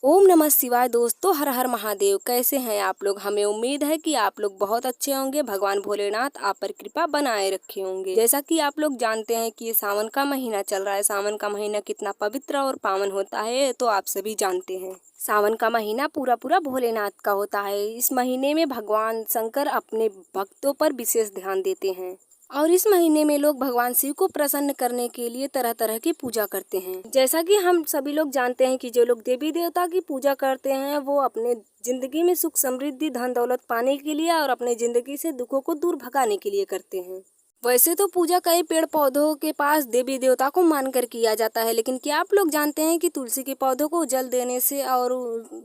ओम नमः शिवाय। दोस्तों, हर हर महादेव। कैसे हैं आप लोग? हमें उम्मीद है कि आप लोग बहुत अच्छे होंगे। भगवान भोलेनाथ आप पर कृपा बनाए रखे होंगे। जैसा कि आप लोग जानते हैं कि ये सावन का महीना चल रहा है। सावन का महीना कितना पवित्र और पावन होता है तो आप सभी जानते हैं। सावन का महीना पूरा पूरा भोलेनाथ का होता है। इस महीने में भगवान शंकर अपने भक्तों पर विशेष ध्यान देते हैं और इस महीने में लोग भगवान शिव को प्रसन्न करने के लिए तरह तरह की पूजा करते हैं। जैसा कि हम सभी लोग जानते हैं कि जो लोग देवी देवता की पूजा करते हैं वो अपने जिंदगी में सुख समृद्धि धन दौलत पाने के लिए और अपने जिंदगी से दुखों को दूर भगाने के लिए करते हैं। वैसे तो पूजा कई पेड़ पौधों के पास देवी देवता को मानकर किया जाता है, लेकिन क्या आप लोग जानते हैं कि तुलसी के पौधों को जल देने से और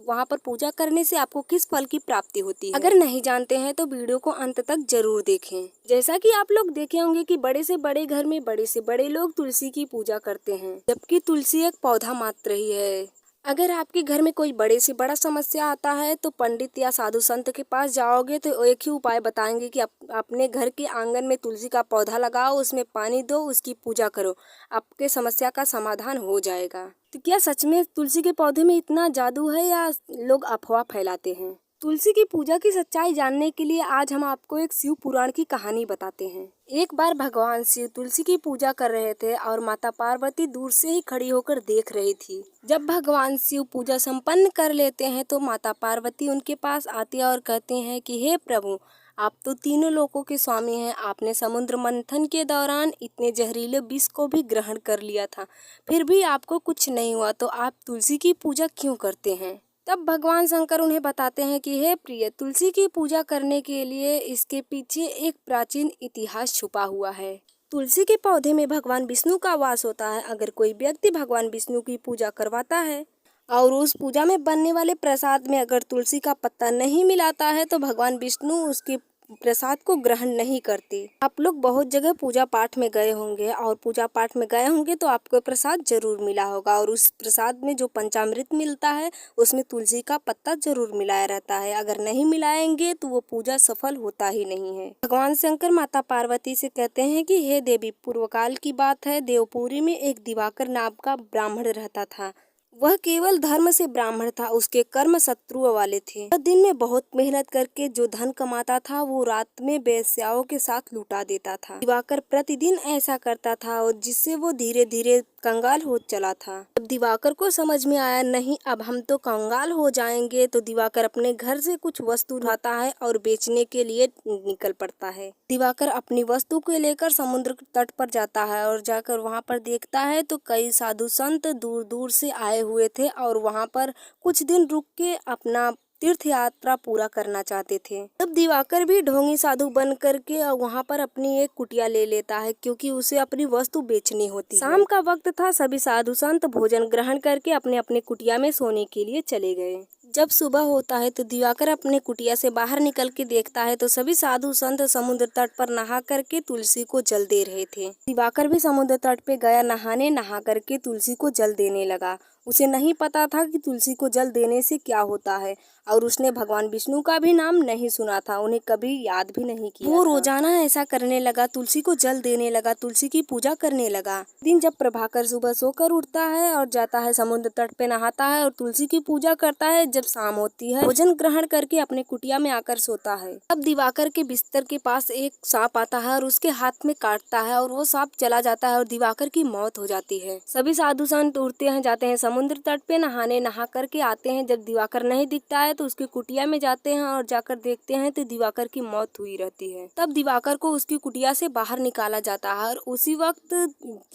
वहां पर पूजा करने से आपको किस फल की प्राप्ति होती है? अगर नहीं जानते हैं तो वीडियो को अंत तक जरूर देखें। जैसा कि आप लोग देखे होंगे कि बड़े से बड़े घर में बड़े से बड़े लोग तुलसी की पूजा करते हैं, जबकि तुलसी एक पौधा मात्र ही है। अगर आपके घर में कोई बड़े से बड़ा समस्या आता है तो पंडित या साधु संत के पास जाओगे तो एक ही उपाय बताएंगे कि अपने घर के आंगन में तुलसी का पौधा लगाओ, उसमें पानी दो, उसकी पूजा करो, आपके समस्या का समाधान हो जाएगा। तो क्या सच में तुलसी के पौधे में इतना जादू है या लोग अफवाह फैलाते हैं? तुलसी की पूजा की सच्चाई जानने के लिए आज हम आपको एक शिव पुराण की कहानी बताते हैं। एक बार भगवान शिव तुलसी की पूजा कर रहे थे और माता पार्वती दूर से ही खड़ी होकर देख रही थी। जब भगवान शिव पूजा संपन्न कर लेते हैं तो माता पार्वती उनके पास आती है और कहती हैं कि हे प्रभु, आप तो तीनों लोकों के स्वामी हैं। आपने समुद्र मंथन के दौरान इतने जहरीले विष को भी ग्रहण कर लिया था, फिर भी आपको कुछ नहीं हुआ, तो आप तुलसी की पूजा क्यों करते हैं? तब भगवान शंकर उन्हें बताते हैं कि हे प्रिय, तुलसी की पूजा करने के लिए इसके पीछे एक प्राचीन इतिहास छुपा हुआ है। तुलसी के पौधे में भगवान विष्णु का वास होता है। अगर कोई व्यक्ति भगवान विष्णु की पूजा करवाता है और उस पूजा में बनने वाले प्रसाद में अगर तुलसी का पत्ता नहीं मिलाता है तो भगवान विष्णु उसके प्रसाद को ग्रहण नहीं करते। आप लोग बहुत जगह पूजा पाठ में गए होंगे और पूजा पाठ में गए होंगे तो आपको प्रसाद जरूर मिला होगा और उस प्रसाद में जो पंचामृत मिलता है उसमें तुलसी का पत्ता जरूर मिलाया रहता है। अगर नहीं मिलाएंगे तो वो पूजा सफल होता ही नहीं है। भगवान शंकर माता पार्वती से कहते हैं कि हे देवी, पूर्वकाल की बात है, देवपुरी में एक दिवाकर नाम का ब्राह्मण रहता था। वह केवल धर्म से ब्राह्मण था, उसके कर्म शत्रुओं वाले थे। वह दिन में बहुत मेहनत करके जो धन कमाता था वो रात में वेश्याओं के साथ लुटा देता था। दिवाकर प्रतिदिन ऐसा करता था और जिससे वो धीरे धीरे कंगाल हो चला था। जब दिवाकर को समझ में आया नहीं अब हम तो कंगाल हो जाएंगे, तो दिवाकर अपने घर से कुछ वस्तु उठाता है और बेचने के लिए निकल पड़ता है। दिवाकर अपनी वस्तु को लेकर समुद्र तट पर जाता है और जाकर वहां पर देखता है तो कई साधु संत दूर दूर से आए हुए थे और वहां पर कुछ दिन रुक के अपना तीर्थ यात्रा पूरा करना चाहते थे। तब दिवाकर भी ढोंगी साधु बन करके वहां पर अपनी एक कुटिया ले लेता है, क्योंकि उसे अपनी वस्तु बेचनी होती है। शाम का वक्त था, सभी साधु संत भोजन ग्रहण करके अपने अपने कुटिया में सोने के लिए चले गए। जब सुबह होता है तो दिवाकर अपने कुटिया से बाहर निकल के देखता है तो सभी साधु संत समुद्र तट पर नहा करके तुलसी को जल दे रहे थे। दिवाकर भी समुद्र तट पे गया नहाने, नहा करके तुलसी को जल देने लगा। उसे नहीं पता था कि तुलसी को जल देने से क्या होता है और उसने भगवान विष्णु का भी नाम नहीं सुना था, उन्हें कभी याद भी नहीं किया। वो रोजाना ऐसा करने लगा, तुलसी को जल देने लगा, तुलसी की पूजा करने लगा। दिन जब प्रभाकर सुबह सोकर उठता है और जाता है समुद्र तट पे नहाता है और तुलसी की पूजा करता है, जब शाम होती है भोजन ग्रहण करके अपने कुटिया में आकर सोता है। तब दिवाकर के बिस्तर के पास एक सांप आता है और उसके हाथ में काटता है और वो सांप चला जाता है और दिवाकर की मौत हो जाती है। सभी साधु संत उठते हैं, जाते हैं समुद्र तट पे नहाने, नहा करके आते हैं। जब दिवाकर नहीं दिखता है तो उसकी कुटिया में जाते हैं और जाकर देखते हैं तो दिवाकर की मौत हुई रहती है। तब दिवाकर को उसकी कुटिया से बाहर निकाला जाता है और उसी वक्त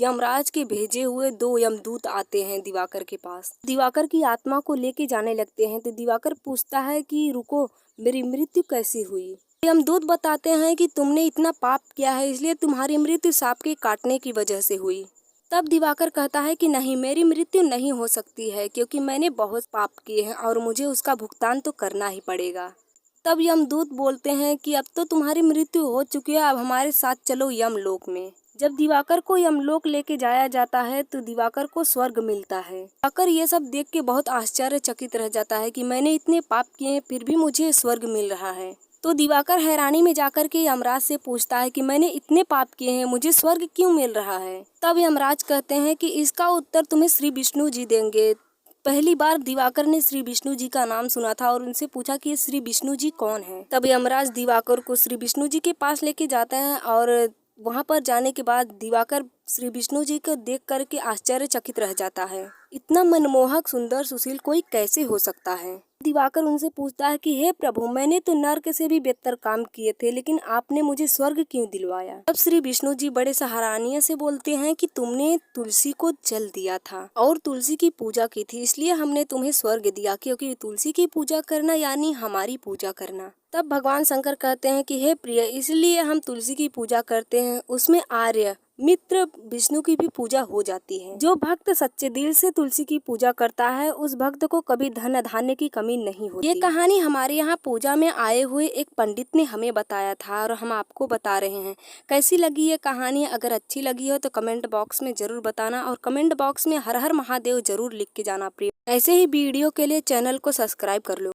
यमराज के भेजे हुए 2 यमदूत आते हैं दिवाकर के पास। दिवाकर की आत्मा को लेके जाने लगते हैं तो दिवाकर पूछता है कि रुको, मेरी मृत्यु कैसी हुई? यमदूत बताते हैं कि तुमने इतना पाप किया है इसलिए तुम्हारी मृत्यु सांप के काटने की वजह से हुई। तब दिवाकर कहता है कि नहीं, मेरी मृत्यु नहीं हो सकती है, क्योंकि मैंने बहुत पाप किए हैं और मुझे उसका भुगतान तो करना ही पड़ेगा। तब यमदूत बोलते हैं कि अब तो तुम्हारी मृत्यु हो चुकी है, अब हमारे साथ चलो यमलोक में। जब दिवाकर को यमलोक लेके जाया जाता है तो दिवाकर को स्वर्ग मिलता है। दिवाकर ये सब देख के बहुत आश्चर्यचकित रह जाता है कि मैंने इतने पाप किए हैं फिर भी मुझे स्वर्ग मिल रहा है। तो दिवाकर हैरानी में जाकर के यमराज से पूछता है कि मैंने इतने पाप किए हैं, मुझे स्वर्ग क्यों मिल रहा है? तब यमराज कहते हैं कि इसका उत्तर तुम्हें श्री विष्णु जी देंगे। पहली बार दिवाकर ने श्री विष्णु जी का नाम सुना था और उनसे पूछा कि ये श्री विष्णु जी कौन है। तब यमराज दिवाकर को श्री विष्णु जी के पास लेके जाता है और वहां पर जाने के बाद दिवाकर श्री विष्णु जी को देख करके आश्चर्यचकित रह जाता है। इतना मनमोहक सुंदर सुशील कोई कैसे हो सकता है। दिवाकर उनसे पूछता है कि हे प्रभु, मैंने तो नर्क से भी बेहतर काम किए थे, लेकिन आपने मुझे स्वर्ग क्यों दिलवाया। तब श्री विष्णु जी बड़े सराहनीय से बोलते हैं कि तुमने तुलसी को जल दिया था और तुलसी की पूजा की थी, इसलिए हमने तुम्हें स्वर्ग दिया, क्योंकि तुलसी की पूजा करना यानी हमारी पूजा करना। तब भगवान शंकर कहते हैं कि हे प्रिय, इसलिए हम तुलसी की पूजा करते हैं, उसमें आर्य मित्र विष्णु की भी पूजा हो जाती है। जो भक्त सच्चे दिल से तुलसी की पूजा करता है उस भक्त को कभी धन धान्य की कमी नहीं होती। ये कहानी हमारे यहाँ पूजा में आए हुए एक पंडित ने हमें बताया था और हम आपको बता रहे हैं। कैसी लगी ये कहानी? अगर अच्छी लगी हो तो कमेंट बॉक्स में जरूर बताना और कमेंट बॉक्स में हर हर महादेव जरूर लिख के जाना प्रिय। ऐसे ही वीडियो के लिए चैनल को सब्सक्राइब कर लो।